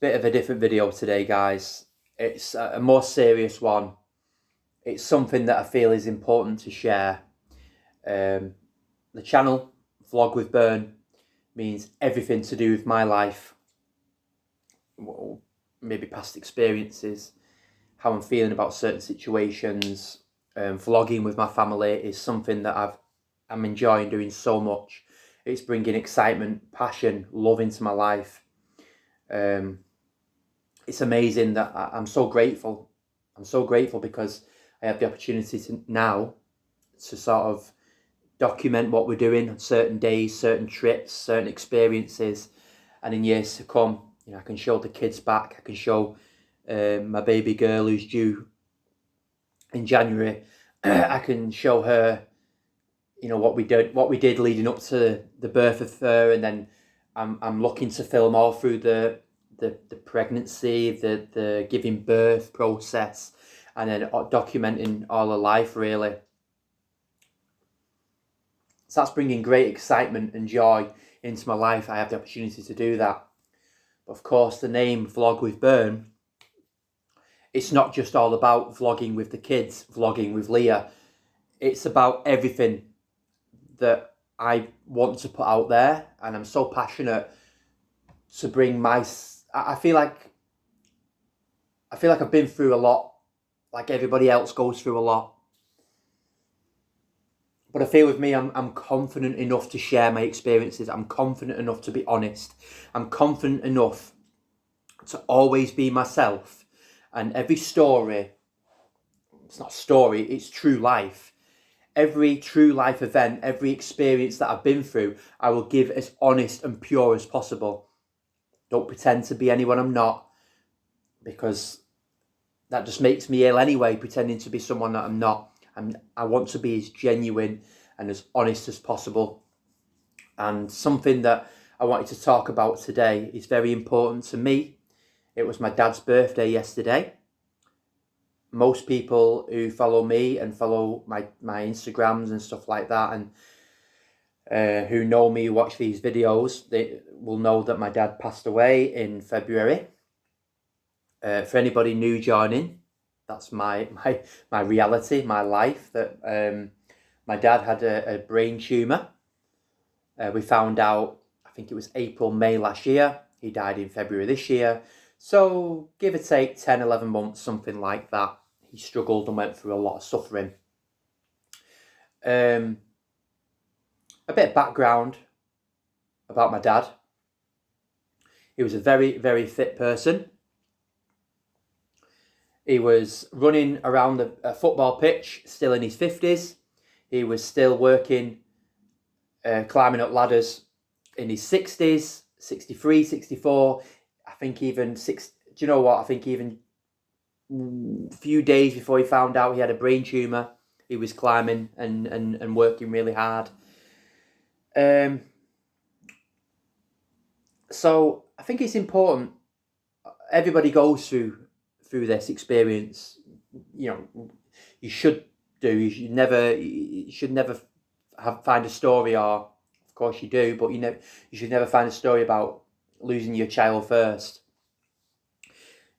Bit of a different video today, guys. It's a more serious one. It's something that I feel is important to share. The channel, Vlog with Bern, means everything to do with my life, maybe past experiences, how I'm feeling about certain situations. Vlogging with my family is something that I'm enjoying doing so much. It's bringing excitement, passion, love into my life. It's amazing that I'm so grateful. I'm so grateful because I have the opportunity to sort of document what we're doing on certain days, certain trips, certain experiences, and in years to come, I can show the kids back. I can show my baby girl who's due in January. I can show her, what we did leading up to the birth of her, and then I'm looking to film all through the pregnancy, the giving birth process, and then documenting all her life, really. So that's bringing great excitement and joy into my life. I have the opportunity to do that. But of course, the name Vlog with Bern, it's not just all about vlogging with the kids, vlogging with Leah. It's about everything that I want to put out there, and I'm so passionate to bring I feel like I've been through a lot, like everybody else goes through a lot. But I feel with me, I'm confident enough to share my experiences. I'm confident enough to be honest. I'm confident enough to always be myself. And every story, it's not a story, it's true life. Every true life event, every experience that I've been through, I will give as honest and pure as possible. Don't pretend to be anyone I'm not, because that just makes me ill anyway, pretending to be someone that I'm not. I want to be as genuine and as honest as possible. And something that I wanted to talk about today is very important to me. It was my dad's birthday yesterday. Most people who follow me and follow my Instagrams and stuff like that, and who know me, who watch these videos, they will know that my dad passed away in February. For anybody new joining, that's my reality, my life. That my dad had a brain tumour. We found out, I think it was April, May last year. He died in February this year. So give or take 10, 11 months, something like that. He struggled and went through a lot of suffering. A bit of background about my dad. He was a very, very fit person. He was running around a football pitch, still in his 50s. He was still working, climbing up ladders in his 60s, 63, 64. I think even do you know what? I think even a few days before he found out he had a brain tumour, he was climbing and working really hard. So I think it's important. Everybody goes through this experience. You should do. You should never find a story, or of course you do, but you should never find a story about losing your child first.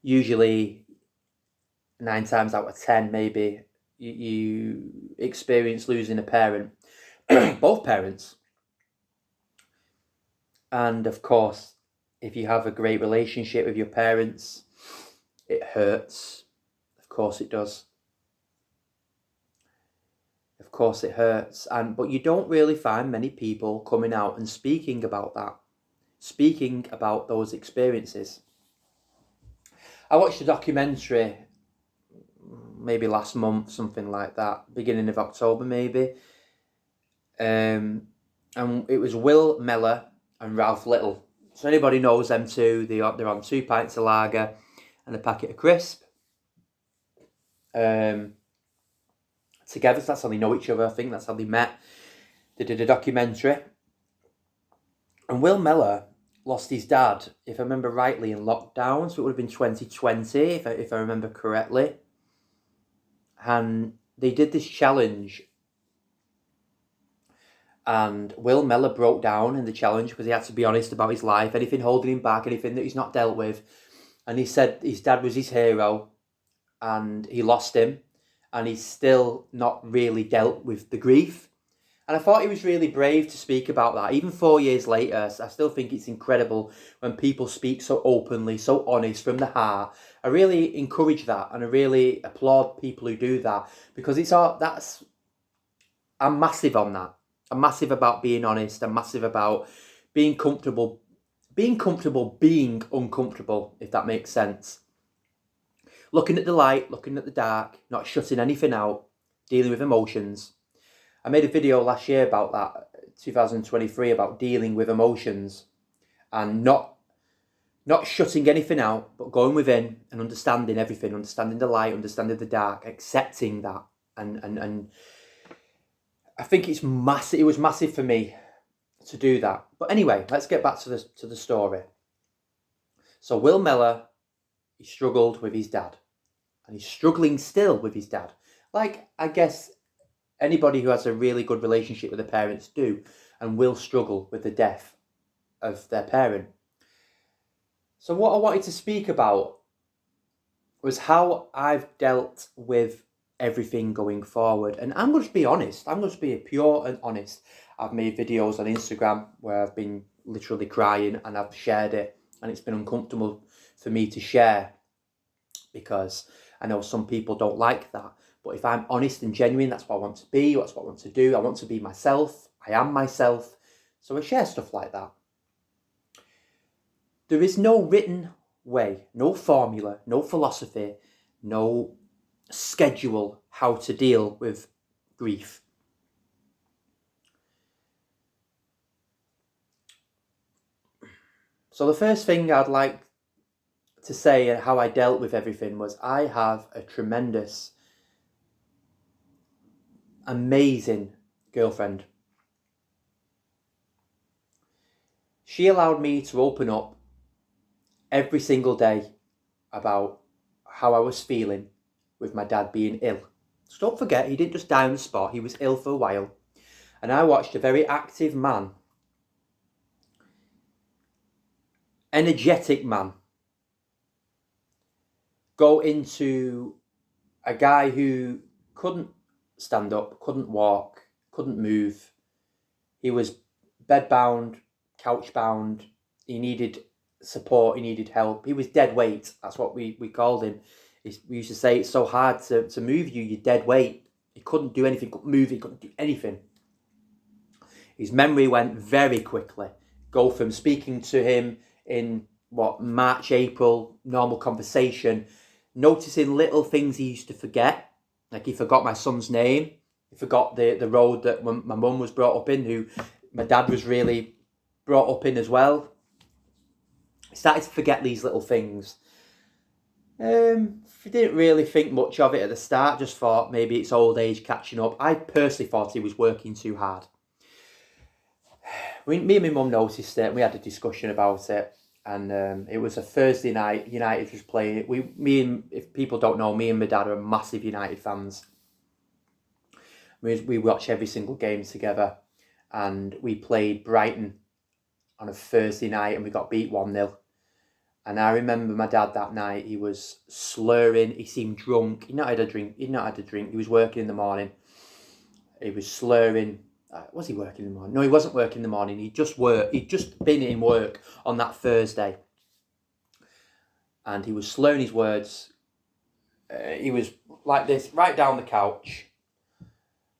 Usually 9 times out of 10, maybe you experience losing a parent, both parents. And of course, if you have a great relationship with your parents, it hurts. Of course it does. Of course it hurts. But you don't really find many people coming out and speaking about that, speaking about those experiences. I watched a documentary maybe last month, something like that, beginning of October maybe. And it was Will Mellor and Ralph Little. So anybody knows them two, they're on 2 pints of lager and a packet of crisp. Together, so that's how they know each other. I think that's how they met. They did a documentary. And Will Mellor lost his dad, if I remember rightly, in lockdown. So it would have been 2020, if I remember correctly. And they did this challenge. And Will Mellor broke down in the challenge because he had to be honest about his life. Anything holding him back, anything that he's not dealt with. And he said his dad was his hero and he lost him, and he's still not really dealt with the grief. And I thought he was really brave to speak about that. Even 4 years later, I still think it's incredible when people speak so openly, so honest, from the heart. I really encourage that, and I really applaud people who do that, because I'm massive on that. I'm massive about being honest. I'm massive about being comfortable, being uncomfortable, if that makes sense. Looking at the light, looking at the dark, not shutting anything out, dealing with emotions. I made a video last year about that, 2023, about dealing with emotions and not shutting anything out, but going within and understanding everything, understanding the light, understanding the dark, accepting that. And I think it's massive. It was massive for me to do that. But anyway, let's get back to the story. So Will Mellor, he struggled with his dad, and he's struggling still with his dad. Like, I guess anybody who has a really good relationship with their parents do, and will struggle with the death of their parent. So what I wanted to speak about was how I've dealt with everything going forward. And I'm going to be honest. I'm going to be pure and honest. I've made videos on Instagram where I've been literally crying, and I've shared it, and it's been uncomfortable for me to share because I know some people don't like that. But if I'm honest and genuine, that's what I want to be, that's what I want to do. I want to be myself. I am myself. So I share stuff like that. There is no written way, no formula, no philosophy, no schedule how to deal with grief. So the first thing I'd like to say and how I dealt with everything was I have a tremendous, amazing girlfriend. She allowed me to open up every single day about how I was feeling with my dad being ill. So don't forget, he didn't just die on the spot, he was ill for a while. And I watched a very active man, energetic man, go into a guy who couldn't stand up, couldn't walk, couldn't move. He was bedbound, couch-bound. He needed support, he needed help. He was dead weight. That's what we called him. We used to say it's so hard to move you, you're dead weight. He couldn't do anything, couldn't move, he couldn't do anything. His memory went very quickly. Go from speaking to him in March, April, normal conversation, noticing little things he used to forget. Like he forgot my son's name. He forgot the road that my mum was brought up in, who my dad was really brought up in as well. He started to forget these little things. Didn't really think much of it at the start, just thought maybe it's old age catching up. I personally thought he was working too hard. Me and my mum noticed it, and we had a discussion about it. And it was a Thursday night. United was playing. If people don't know, me and my dad are massive United fans. We watch every single game together, and we played Brighton on a Thursday night, and we got beat 1-0. And I remember my dad that night. He was slurring. He seemed drunk. He'd not had a drink. He was working in the morning. He was slurring. Was he working in the morning? No, he wasn't working in the morning. He'd just been in work on that Thursday. And he was slurring his words. He was like this, right down the couch.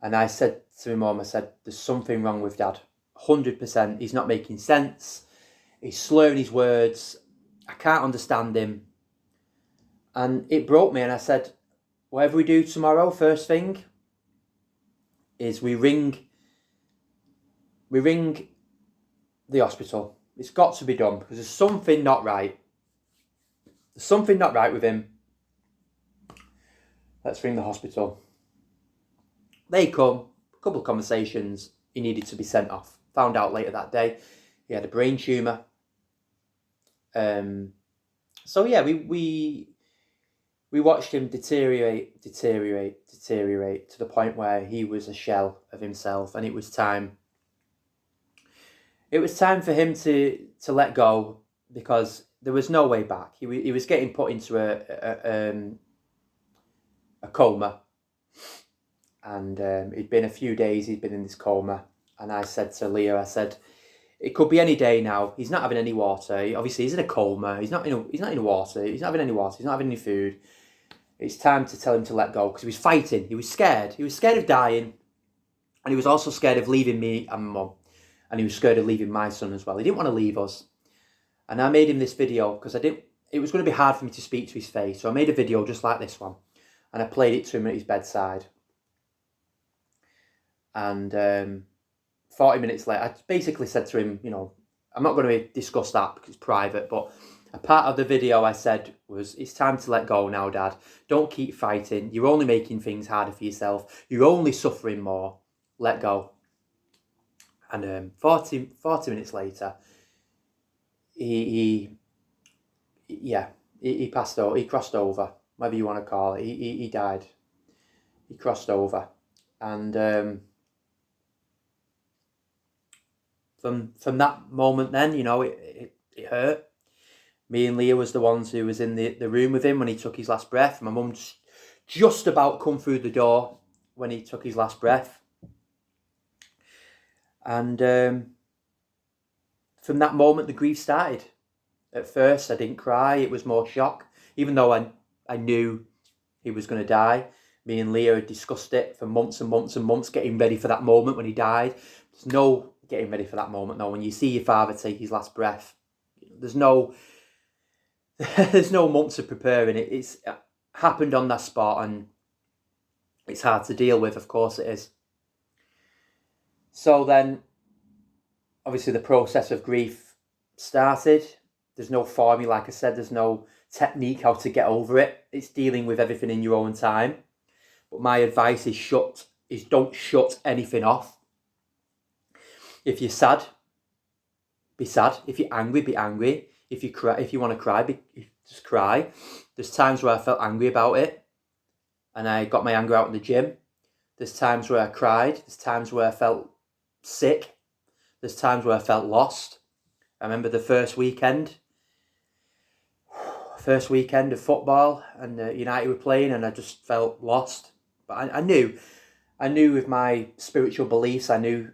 And I said to my mum, there's something wrong with Dad. 100%. He's not making sense. He's slurring his words. I can't understand him. And it broke me, and I said, whatever we do tomorrow, first thing, is we ring the hospital. It's got to be done, because there's something not right. There's something not right with him. Let's ring the hospital. They come, a couple of conversations, he needed to be sent off. Found out later that day he had a brain tumour. So yeah, we watched him deteriorate to the point where he was a shell of himself, and it was time. It was time for him to let go, because there was no way back. He was getting put into a coma, and it'd been a few days he'd been in this coma. And I said to Leah, I said, it could be any day now. He's not having any water. Obviously, he's in a coma. He's not in water. He's not having any water. He's not having any food. It's time to tell him to let go, because he was fighting. He was scared. He was scared of dying, and he was also scared of leaving me and Mum, and he was scared of leaving my son as well. He didn't want to leave us. And I made him this video because it was going to be hard for me to speak to his face. So I made a video just like this one, and I played it to him at his bedside. And 40 minutes later, I basically said to him, I'm not going to discuss that because it's private, but a part of the video I said was, it's time to let go now, Dad. Don't keep fighting. You're only making things harder for yourself. You're only suffering more. Let go. And 40 minutes later, he passed over. He crossed over, whatever you want to call it. He died. He crossed over. And from that moment then, it hurt. Me and Leah was the ones who was in the room with him when he took his last breath. My mum just about come through the door when he took his last breath. And from that moment, the grief started. At first, I didn't cry. It was more shock. Even though I knew he was going to die. Me and Leah had discussed it for months and months and months, getting ready for that moment when he died. There's no getting ready for that moment, though. When you see your father take his last breath, there's no months of preparing. It's happened on that spot, and it's hard to deal with. Of course it is. So then, obviously, the process of grief started. There's no formula, like I said. There's no technique how to get over it. It's dealing with everything in your own time. But my advice is don't shut anything off. If you're sad, be sad. If you're angry, be angry. If you want to cry, just cry. There's times where I felt angry about it, and I got my anger out in the gym. There's times where I cried. There's times where I felt sick. There's times where I felt lost. I remember the first weekend of football, and United were playing, and I just felt lost. But I knew with my spiritual beliefs, I knew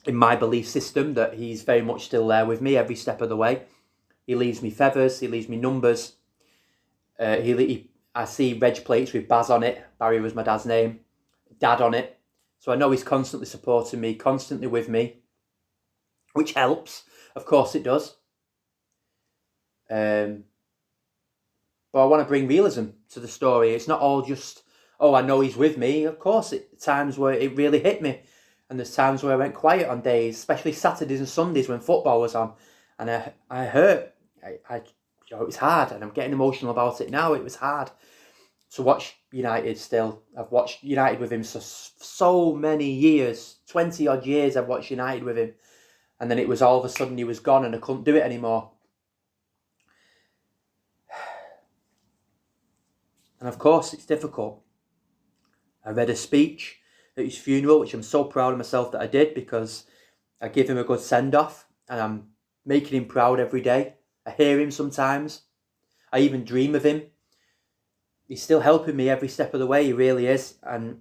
in my belief system that he's very much still there with me every step of the way. He leaves me feathers, he leaves me numbers. I see reg plates with Baz on it. Barry was my dad's name. Dad on it. So I know he's constantly supporting me, constantly with me, which helps. Of course it does. But I want to bring realism to the story. It's not all just, I know he's with me. Of course, times where it really hit me. And there's times where I went quiet on days, especially Saturdays and Sundays when football was on. And I hurt. It was hard, and I'm getting emotional about it now. It was hard to watch United still. I've watched United with him so many years, 20 odd years I've watched United with him. And then it was all of a sudden he was gone and I couldn't do it anymore. And of course it's difficult. I read a speech at his funeral, which I'm so proud of myself that I did, because I give him a good send-off and I'm making him proud every day. I hear him sometimes. I even dream of him. He's still helping me every step of the way, he really is. And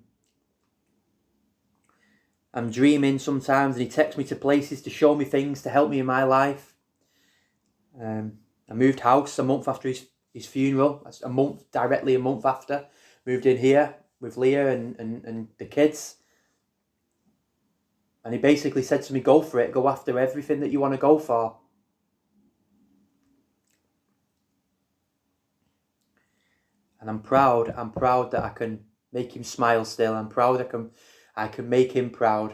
I'm dreaming sometimes, and he texts me to places to show me things to help me in my life. I moved house a month after his funeral. Directly a month after. Moved in here with Leah and the kids. And he basically said to me, go for it. Go after everything that you want to go for. And I'm proud that I can make him smile still. I'm proud I can make him proud.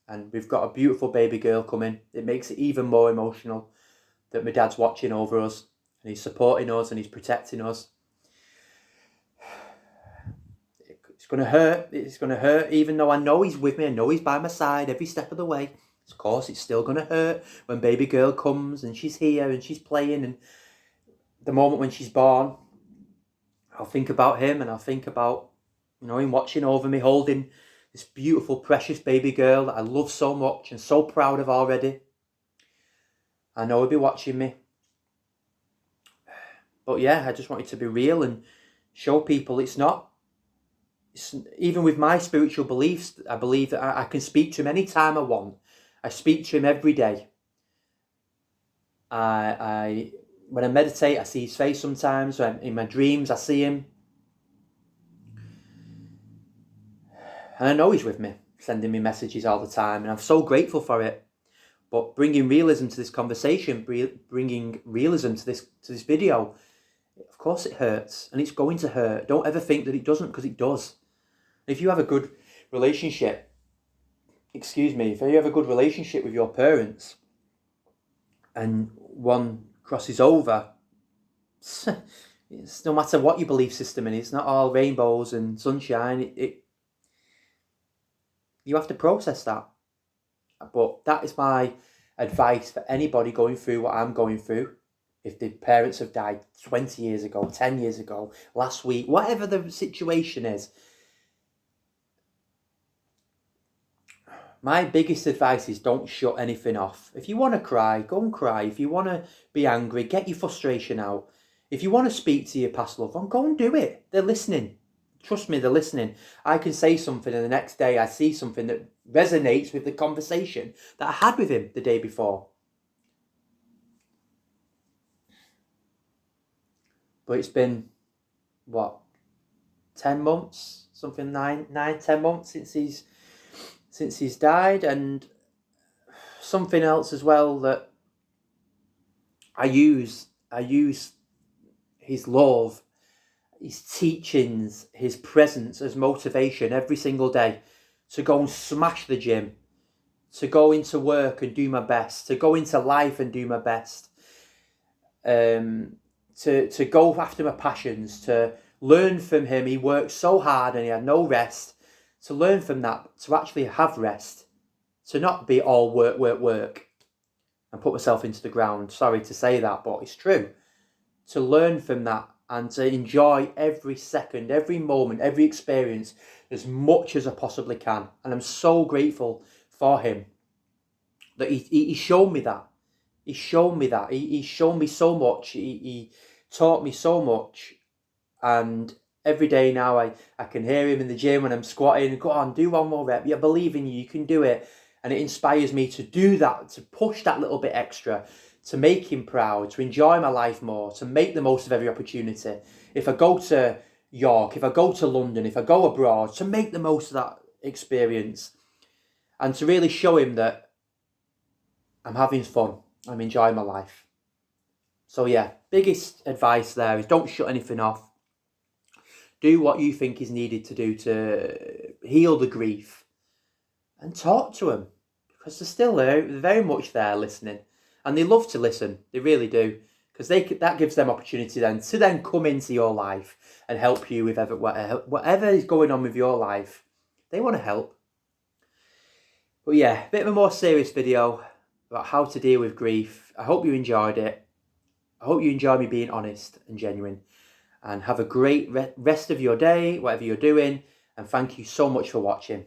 And we've got a beautiful baby girl coming. It makes it even more emotional that my dad's watching over us, and he's supporting us, and he's protecting us. It's going to hurt. It's going to hurt, even though I know he's with me. I know he's by my side every step of the way. Of course, it's still going to hurt when baby girl comes and she's here and she's playing. And the moment when she's born, I'll think about him, and I'll think about, him watching over me, holding this beautiful, precious baby girl that I love so much and so proud of already. I know he'll be watching me. But yeah, I just wanted to be real and show people it's not. Even with my spiritual beliefs, I believe that I can speak to him anytime I want. I speak to him every day. I when I meditate, I see his face sometimes. When in my dreams, I see him, and I know he's with me, sending me messages all the time, and I'm so grateful for it. But bringing realism to this conversation, bringing realism to this video, of course it hurts, and it's going to hurt. Don't ever think that it doesn't, because it does. If you have a good relationship, if you have a good relationship with your parents, and one crosses over, it's no matter what your belief system is, it's not all rainbows and sunshine. You have to process that. But that is my advice for anybody going through what I'm going through. If the parents have died 20 years ago, 10 years ago, last week, whatever the situation is, my biggest advice is don't shut anything off. If you want to cry, go and cry. If you want to be angry, get your frustration out. If you want to speak to your past loved one, go and do it. They're listening. Trust me, they're listening. I can say something and the next day I see something that resonates with the conversation that I had with him the day before. But it's been, 10 months? Something 10 months since he's died. And something else as well that I use his love, his teachings, his presence as motivation every single day to go and smash the gym, to go into work and do my best, to go into life and do my best, to go after my passions, to learn from him. He worked so hard and he had no rest. To learn from that, to actually have rest, to not be all work, and put myself into the ground. Sorry to say that, but it's true. To learn from that and to enjoy every second, every moment, every experience as much as I possibly can. And I'm so grateful for him that he showed me that. He showed me that. He showed me so much. He taught me so much. And every day now I can hear him in the gym when I'm squatting. Go on, do one more rep. I believe in you. You can do it. And it inspires me to do that, to push that little bit extra, to make him proud, to enjoy my life more, to make the most of every opportunity. If I go to York, if I go to London, if I go abroad, to make the most of that experience and to really show him that I'm having fun, I'm enjoying my life. So yeah, biggest advice there is don't shut anything off. Do what you think is needed to do to heal the grief and talk to them, because they're still there, they're very much there listening. And they love to listen, they really do, because that gives them opportunity then to then come into your life and help you with whatever is going on with your life. They want to help. But yeah, a bit of a more serious video about how to deal with grief. I hope you enjoyed it. I hope you enjoy me being honest and genuine. And have a great rest of your day, whatever you're doing. And thank you so much for watching.